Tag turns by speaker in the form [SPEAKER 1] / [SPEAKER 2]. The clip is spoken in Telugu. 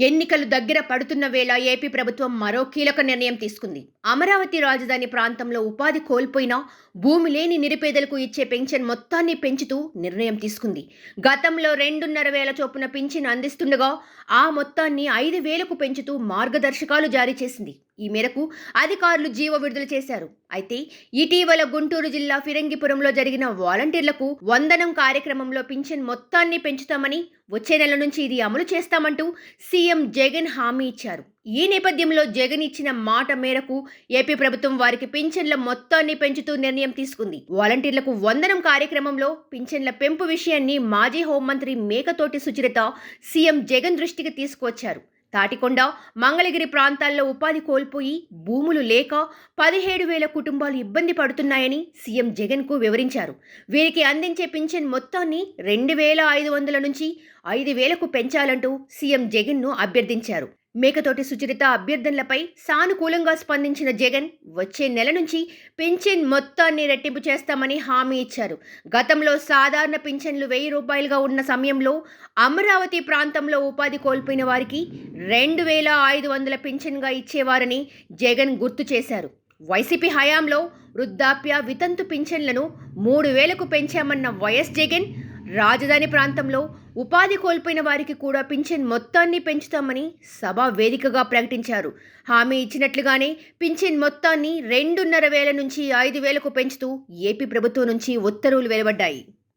[SPEAKER 1] ఎన్నికలు దగ్గర పడుతున్న వేళ ఏపీ ప్రభుత్వం మరో కీలక నిర్ణయం తీసుకుంది. అమరావతి రాజధాని ప్రాంతంలో ఉపాధి కోల్పోయినా భూమి లేని నిరుపేదలకు ఇచ్చే పెన్షన్ మొత్తాన్ని పెంచుతూ నిర్ణయం తీసుకుంది. గతంలో 2,500 చొప్పున పింఛన్ అందిస్తుండగా ఆ మొత్తాన్ని 5,000కు పెంచుతూ మార్గదర్శకాలు జారీ చేసింది. ఈ మేరకు అధికారులు జీవో విడుదల చేశారు. అయితే ఇటీవల గుంటూరు జిల్లా ఫిరంగిపురంలో జరిగిన వాలంటీర్లకు వందనం కార్యక్రమంలో పింఛన్ మొత్తాన్ని పెంచుతామని, వచ్చే నెల నుంచి ఇది అమలు చేస్తామంటూ సీఎం జగన్ హామీ ఇచ్చారు. ఈ నేపథ్యంలో జగన్ ఇచ్చిన మాట మేరకు ఏపీ ప్రభుత్వం వారికి పింఛన్ల మొత్తాన్ని పెంచుతూ నిర్ణయం తీసుకుంది. వాలంటీర్లకు వందనం కార్యక్రమంలో పింఛన్ల పెంపు విషయాన్ని మాజీ హోంమంత్రి మేకతోటి సుచరిత సీఎం జగన్ దృష్టికి తీసుకువచ్చారు. తాటికొండ, మంగళగిరి ప్రాంతాల్లో ఉపాధి కోల్పోయి భూములు లేక 17,000 కుటుంబాలు ఇబ్బంది పడుతున్నాయని సీఎం జగన్కు వివరించారు. వీరికి అందించే పింఛన్ మొత్తాన్ని 2,500 నుంచి 5,000కు పెంచాలంటూ సీఎం జగన్ను అభ్యర్థించారు. మేకతోటి సుచరిత అభ్యర్థనలపై సానుకూలంగా స్పందించిన జగన్ వచ్చే నెల నుంచి పింఛన్ మొత్తాన్ని రెట్టింపు చేస్తామని హామీ ఇచ్చారు. గతంలో సాధారణ పింఛన్లు 1,000 రూపాయలుగా ఉన్న సమయంలో అమరావతి ప్రాంతంలో ఉపాధి కోల్పోయిన వారికి 2,500 పింఛన్గా ఇచ్చేవారని జగన్ గుర్తు చేశారు. వైసీపీ హయాంలో వృద్ధాప్య, వితంతు పింఛన్లను 3,000కు పెంచామన్న వైఎస్ జగన్ రాజధాని ప్రాంతంలో ఉపాధి కోల్పోయిన వారికి కూడా పింఛన్ మొత్తాన్ని పెంచుతామని సభా వేదికగా ప్రకటించారు. హామీ ఇచ్చినట్లుగానే పింఛన్ మొత్తాన్ని 2,500 నుంచి 5,000కు పెంచుతూ ఏపీ ప్రభుత్వం నుంచి ఉత్తర్వులు వెలువడ్డాయి.